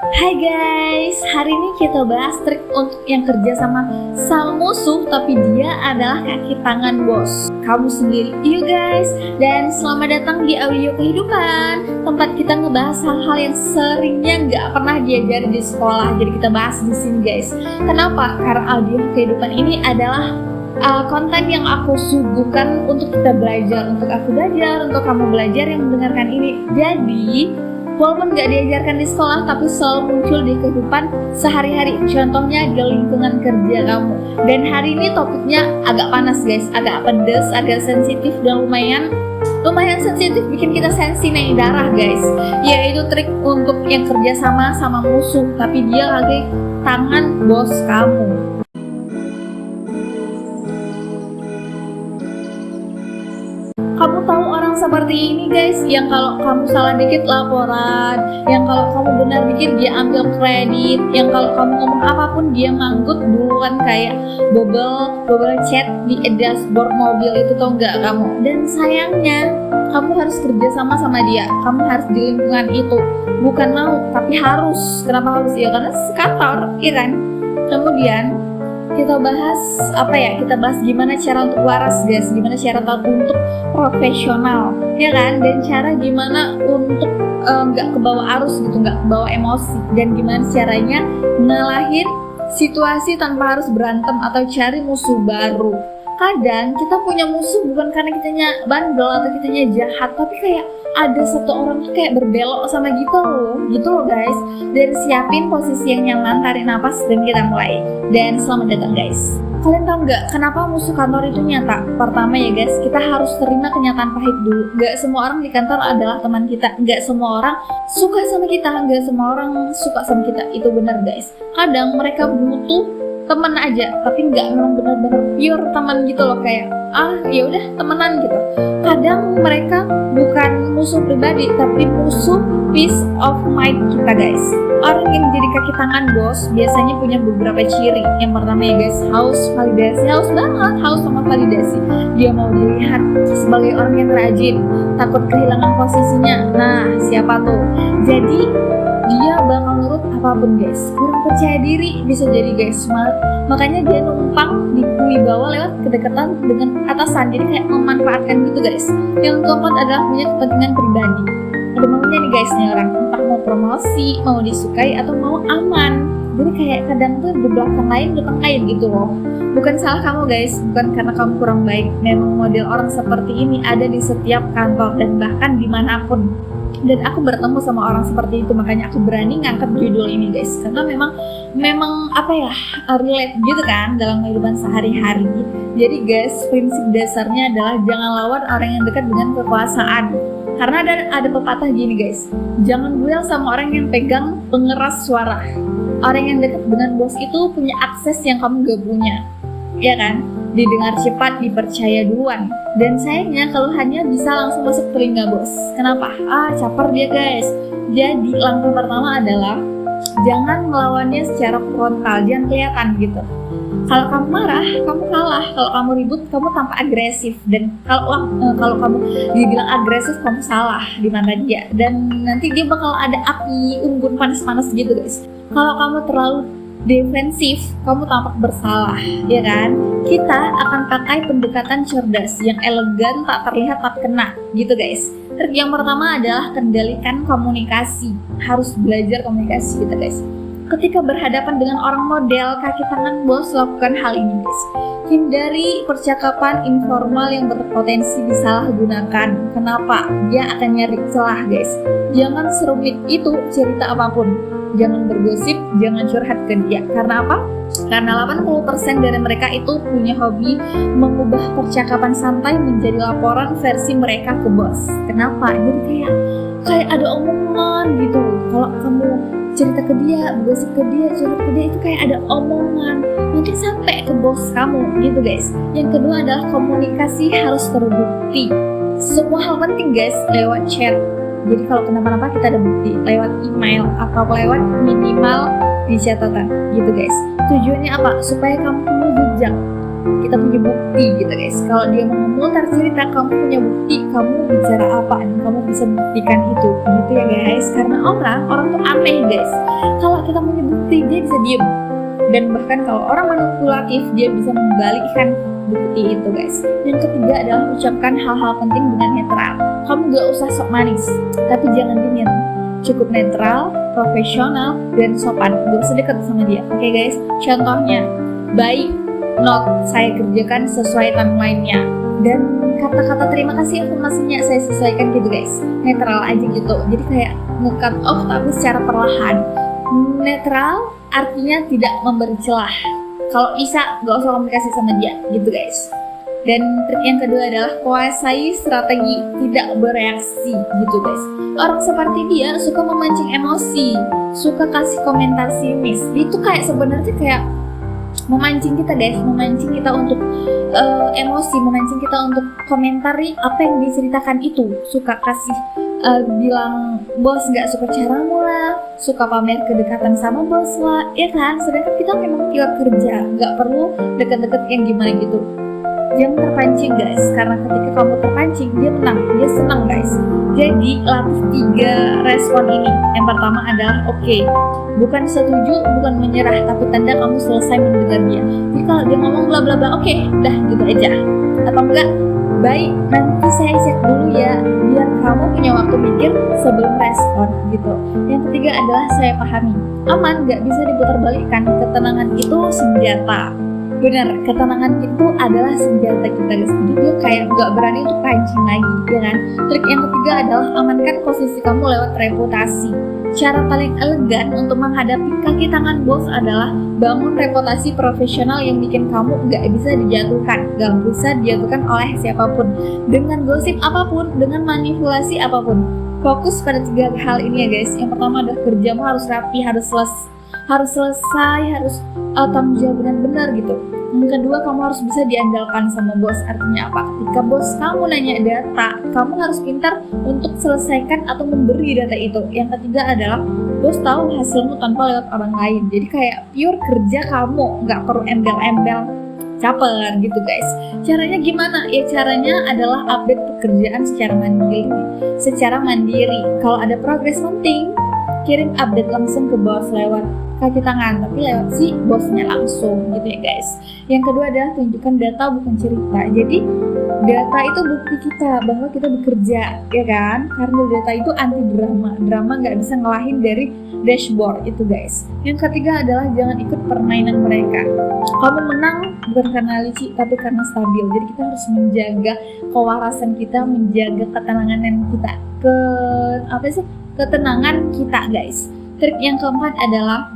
Hai guys, hari ini kita bahas trik untuk yang kerja sama musuh tapi dia adalah kaki tangan bos kamu sendiri. Yuk guys, dan selamat datang di Audio Kehidupan, tempat kita ngebahas hal-hal yang seringnya nggak pernah diajari di sekolah. Jadi kita bahas di sini guys. Kenapa? Karena Audio Kehidupan ini adalah konten yang aku suguhkan untuk kita belajar, untuk aku belajar, untuk kamu belajar yang mendengarkan ini. Jadi walaupun gak diajarkan di sekolah, tapi selalu muncul di kehidupan sehari-hari. Contohnya di lingkungan kerja kamu. Dan hari ini topiknya agak panas guys, agak pedes, agak sensitif, dan lumayan sensitif, bikin kita sensi naik darah guys. Yaitu trik untuk yang kerja sama musuh, tapi dia lagi tangan bos kamu. Kamu tahu orang seperti ini guys, yang kalau kamu salah dikit laporan, yang kalau kamu benar dikit dia ambil kredit, yang kalau kamu ngomong apapun dia manggut duluan kayak bubble chat di dashboard mobil itu, tau nggak kamu? Dan sayangnya kamu harus kerja sama dia, kamu harus di lingkungan itu, bukan mau tapi harus. Kenapa harus? Ya karena kantor, iya kan? Kemudian kita bahas kita bahas gimana cara untuk waras guys, gimana cara untuk profesional, ya kan? Dan cara gimana untuk nggak kebawa arus gitu, nggak kebawa emosi, dan gimana caranya ngalahin situasi tanpa harus berantem atau cari musuh baru. Kadang kita punya musuh bukan karena kitanya bandel atau kitanya jahat, tapi kayak ada satu orang tuh kayak berbelok sama gitu loh guys. Dan siapin posisi yang nyaman, tarik nafas, dan kita mulai. Dan selamat datang guys. Kalian tahu nggak kenapa musuh kantor itu nyata? Pertama ya guys, kita harus terima kenyataan pahit dulu. Gak semua orang di kantor adalah teman kita, gak semua orang suka sama kita, gak semua orang suka sama kita. Itu benar guys. Kadang mereka butuh teman aja, tapi nggak memang benar-benar pure teman gitu loh, kayak ya udah temenan gitu. Kadang mereka bukan musuh pribadi, tapi musuh peace of mind kita guys. Orang yang jadi kaki tangan bos biasanya punya beberapa ciri. Yang pertama ya guys, haus validasi, haus sama validasi. Dia mau dilihat sebagai orang yang rajin, takut kehilangan posisinya. Nah, siapa tuh? Jadi dia bakal nurut apapun guys. Kurang percaya diri bisa jadi guys, makanya dia numpang di bawah lewat kedekatan dengan atasan, jadi kayak memanfaatkan gitu guys. Yang keempat adalah punya kepentingan pribadi. Ada maunya nih guys nih orang, entah mau promosi, mau disukai, atau mau aman. Jadi kayak kadang tuh di belakang lain gitu loh. Bukan salah kamu guys, bukan karena kamu kurang baik. Memang model orang seperti ini ada di setiap kantor dan bahkan dimanapun. Dan aku bertemu sama orang seperti itu, makanya aku berani ngangkat judul ini guys, karena memang relate gitu kan dalam kehidupan sehari-hari. Jadi guys, prinsip dasarnya adalah jangan lawan orang yang dekat dengan kekuasaan. Karena ada pepatah gini guys, jangan duel sama orang yang pegang pengeras suara. Orang yang dekat dengan bos itu punya akses yang kamu gak punya, ya kan? Didengar cepat, dipercaya duluan. Dan sayangnya kalau hanya bisa langsung masuk telinga bos. Kenapa? Caper dia guys. Jadi langkah pertama adalah jangan melawannya secara frontal, jangan kelihatan gitu. Kalau kamu marah, kamu kalah. Kalau kamu ribut, kamu tampak agresif. Dan kalau kamu dibilang agresif, kamu salah di mata dia. Dan nanti dia bakal ada api unggun panas-panas gitu guys. Kalau kamu terlalu defensif, kamu tampak bersalah, ya kan? Kita akan pakai pendekatan cerdas yang elegan, tak terlihat tak kena gitu guys. Trik yang pertama adalah kendalikan komunikasi. Harus belajar komunikasi gitu guys. Ketika berhadapan dengan orang model kaki tangan bos, lakukan hal ini guys. Hindari percakapan informal yang berpotensi disalahgunakan. Kenapa? Dia akan nyari celah guys. Jangan serumit itu cerita apapun. Jangan bergosip, jangan curhat ke dia. Karena apa? Karena 80% dari mereka itu punya hobi mengubah percakapan santai menjadi laporan versi mereka ke bos. Kenapa? Jadi kayak ada omongan gitu. Kalau kamu cerita ke dia, bergosip ke dia, curhat ke dia, itu kayak ada omongan. Nanti sampai ke bos kamu gitu guys. Yang kedua adalah komunikasi harus terbukti. Semua hal penting guys lewat chat. Jadi kalau kenapa-napa kita ada bukti lewat email atau lewat minimal di catatan gitu guys. Tujuannya apa? Supaya kamu punya jejak. kita punya bukti gitu guys. Kalau dia mau memutar cerita, kamu punya bukti, kamu bicara apa dan kamu bisa buktikan itu gitu ya guys. Karena orang tuh aneh guys, kalau kita punya bukti dia bisa diem, dan bahkan kalau orang manipulatif dia bisa membalikkan bukti itu guys. Yang ketiga adalah ucapkan hal-hal penting dengan netral. Kamu gak usah sok manis, tapi jangan dingin, cukup netral, profesional, dan sopan. Gak usah dekat sama dia. Oke guys, contohnya baik, not, saya kerjakan sesuai timeline-nya, dan kata-kata terima kasih informasinya saya sesuaikan gitu guys. Netral aja gitu, jadi kayak nge-cut off tapi secara perlahan. Netral artinya tidak memberi celah. Kalau bisa gak usah komunikasi sama dia gitu guys. Dan trik yang kedua adalah kuasai strategi tidak bereaksi gitu guys. Orang seperti dia suka memancing emosi, suka kasih komentar sinis. Itu kayak sebenarnya kayak memancing kita guys, memancing kita untuk emosi, memancing kita untuk komentari apa yang diceritakan itu. Suka kasih bilang bos nggak suka caramu lah, suka pamer kedekatan sama bos lah, ya kan? Sedangkan kita memang pure kerja, nggak perlu deket-deket yang gimana gitu. Jangan terpancing guys, karena ketika kamu terpancing dia menang, dia senang guys. Jadi latih 3 respon ini. Yang pertama adalah oke, bukan setuju, bukan menyerah, tapi tanda kamu selesai mendengar dia. Jadi kalau dia ngomong bla bla bla, oke, dah gitu aja. Atau enggak, baik, nanti saya cek dulu ya, biar kamu punya waktu mikir sebelum respon gitu. Yang ketiga adalah saya pahami. Aman, gak bisa diputarbalikkan. Ketenangan itu senjata. Benar, ketenangan itu adalah senjata kita guys. Jadi dia kayak gak berani untuk pancing lagi, ya kan? Trik yang ketiga adalah amankan posisi kamu lewat reputasi. Cara paling elegan untuk menghadapi kaki tangan bos adalah bangun reputasi profesional yang bikin kamu gak bisa dijatuhkan oleh siapapun, dengan gosip apapun, dengan manipulasi apapun. Fokus pada 3 hal ini ya guys. Yang pertama adalah kerjamu harus rapi, harus selesai, harus tanggung jawab benar-benar gitu. Yang kedua, kamu harus bisa diandalkan sama bos. Artinya apa? Ketika bos kamu nanya data, kamu harus pintar untuk selesaikan atau memberi data itu. Yang ketiga adalah bos tahu hasilmu tanpa lewat orang lain. Jadi kayak pure kerja kamu, nggak perlu embel-embel caper gitu guys. Caranya gimana? Ya caranya adalah update pekerjaan secara mandiri. Kalau ada progres penting, kirim update langsung ke bos lewat kaki tangan, tapi lewat si bosnya langsung gitu ya guys. Yang kedua adalah tunjukkan data bukan cerita. Jadi data itu bukti kita bahwa kita bekerja, ya kan? Karena data itu anti drama nggak bisa ngelahin dari dashboard itu guys. Yang ketiga adalah jangan ikut permainan mereka. Kamu menang bukan karena licik tapi karena stabil. Jadi kita harus menjaga kewarasan kita, menjaga ketenangan kita guys. Trik yang keempat adalah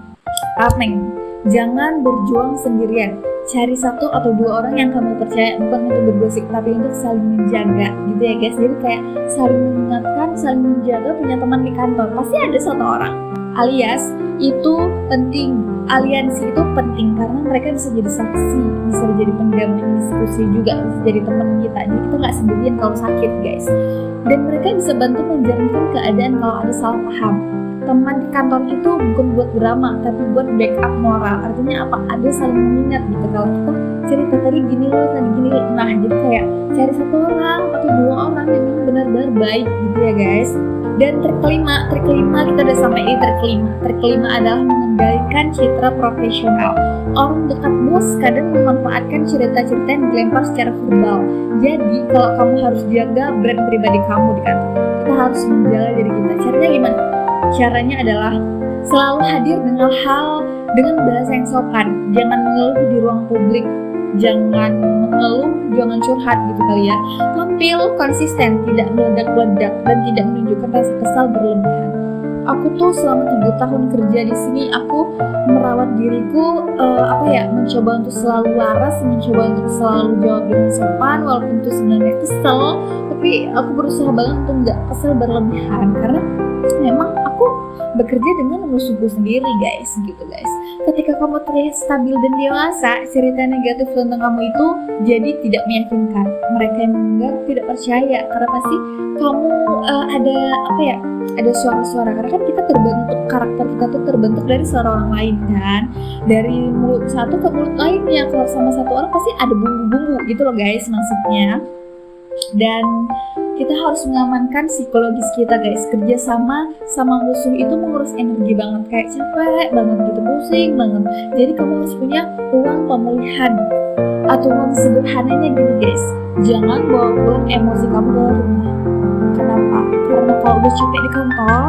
partnering. Jangan berjuang sendirian. Cari 1 atau 2 orang yang kamu percaya, bukan untuk bergosip tapi untuk saling menjaga gitu ya guys. Jadi kayak saling mengingatkan, saling menjaga. Punya teman di kantor pasti ada 1 orang. Alias itu penting, aliansi itu penting karena mereka bisa jadi saksi, bisa jadi pendamping diskusi juga, bisa jadi teman kita. Jadi kita nggak sendirian kalau sakit guys. Dan mereka bisa bantu menjernihkan keadaan kalau ada salah paham. Teman di kantor itu bukan buat drama, tapi buat backup moral. Artinya apa? Ada saling mengingat gitu. Kalau kita cerita tadi gini loh, nah jadi kayak cari 1 orang atau 2 orang yang memang benar-benar baik gitu ya guys. Dan trik kelima kita udah sampai di trik kelima. Trik kelima adalah mengendalikan citra profesional. Orang dekat bos kadang memanfaatkan cerita-cerita yang dilempar secara verbal. Jadi kalau kamu harus jaga brand pribadi kamu di kantor, kita harus menjaga diri kita. Caranya gimana? Caranya adalah selalu hadir dengan bahasa yang sopan. Jangan mengeluh di ruang publik, jangan curhat gitu kali ya. Tampil konsisten, tidak meledak-ledak dan tidak menunjukkan rasa kesal berlebihan. Aku tuh selama 3 tahun kerja di sini, aku merawat diriku mencoba untuk selalu waras, mencoba untuk selalu jawab dengan sopan walaupun itu sebenarnya kesel, tapi aku berusaha banget untuk nggak kesel berlebihan karena memang aku bekerja dengan musuhku sendiri guys, gitu guys. Ketika kamu terlihat stabil dan dewasa, cerita negatif tentang kamu itu jadi tidak meyakinkan. Mereka yang menganggap tidak percaya karena pasti kamu ada suara-suara, karena kan kita terbentuk, karakter kita tuh terbentuk dari suara orang lain kan, dari mulut satu ke mulut lainnya. Kalau sama satu orang pasti ada bumbu-bumbu gitu loh guys maksudnya. Dan kita harus mengamankan psikologis kita guys. Kerja sama musuh itu mengurus energi banget, kayak capek banget gitu, pusing banget. Jadi kamu harus punya ruang pemulihan atau ruang sederhananya gini guys. Jangan bawa pulang emosi kamu ke rumah. Kenapa? Karena kalau udah capek di kantor,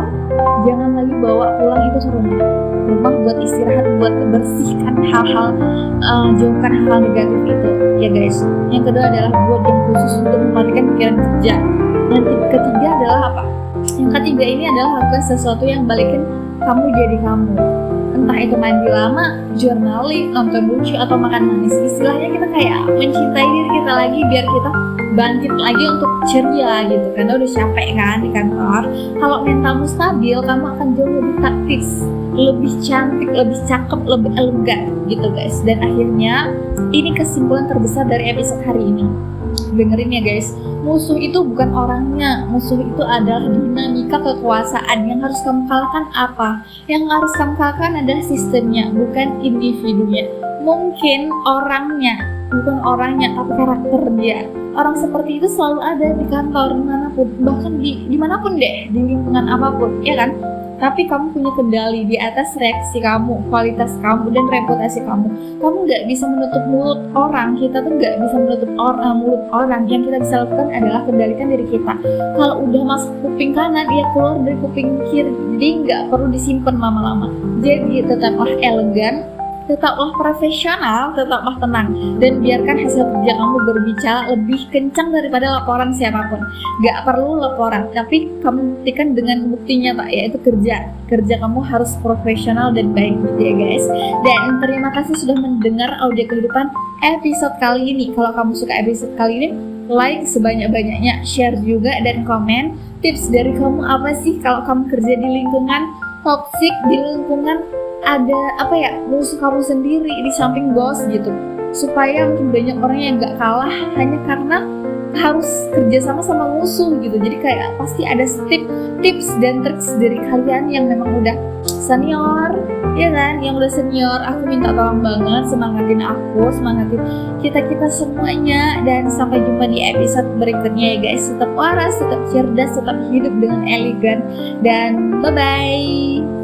jangan lagi bawa pulang itu ke rumah. Rumah buat istirahat, buat membersihkan hal-hal, jauhkan hal-hal negatif itu ya guys. Yang kedua adalah buat yang khusus untuk mematikan pikiran kerja. Dan ketiga adalah apa? Yang ketiga ini adalah lakukan sesuatu yang balikin kamu jadi kamu. Entah itu mandi lama, journaling, nonton lucu, atau makan manis. Istilahnya kita kayak mencintai diri kita lagi biar kita bangkit lagi untuk ceria gitu, karena udah capek kan di kantor. Kalau mentalmu stabil, kamu akan jauh lebih taktis, lebih cantik, lebih cakep, lebih elegan gitu guys. Dan akhirnya ini kesimpulan terbesar dari episode hari ini. Dengerin ya guys, musuh itu bukan orangnya, musuh itu adalah dinamika kekuasaan. Yang harus kamu kalahkan apa? Yang harus kamu kalahkan adalah sistemnya, bukan individunya. Mungkin bukan orangnya, tapi karakter dia. Orang seperti itu selalu ada di kantor, dimanapun, bahkan dimanapun deh, di lingkungan apapun, ya kan? Tapi kamu punya kendali di atas reaksi kamu, kualitas kamu, dan reputasi kamu. Kamu nggak bisa menutup mulut orang. Kita tuh nggak bisa menutup mulut orang. Yang kita bisa lakukan adalah kendalikan diri kita. Kalau udah masuk kuping kanan, ya keluar dari kuping kiri. Jadi nggak perlu disimpan lama-lama. Jadi tetaplah elegan, tetaplah profesional, tetaplah tenang, dan biarkan hasil kerja kamu berbicara lebih kencang daripada laporan siapapun. Gak perlu laporan, tapi kamu buktikan dengan bukti nyata, yaitu kerja kamu harus profesional dan baik gitu ya guys. Dan terima kasih sudah mendengar audio kehidupan episode kali ini. Kalau kamu suka episode kali ini, like sebanyak-banyaknya, share juga, dan komen tips dari kamu apa sih kalau kamu kerja di lingkungan toksik, di lingkungan ada musuh kamu sendiri di samping bos gitu, supaya mungkin banyak orang yang gak kalah hanya karena harus kerja sama musuh gitu. Jadi kayak pasti ada tips dan triks dari kalian yang memang udah senior, ya kan, yang udah senior. Aku minta tolong banget, semangatin aku, semangatin kita semuanya. Dan sampai jumpa di episode berikutnya ya guys. Tetap waras, tetap cerdas, tetap hidup dengan elegan, dan bye bye.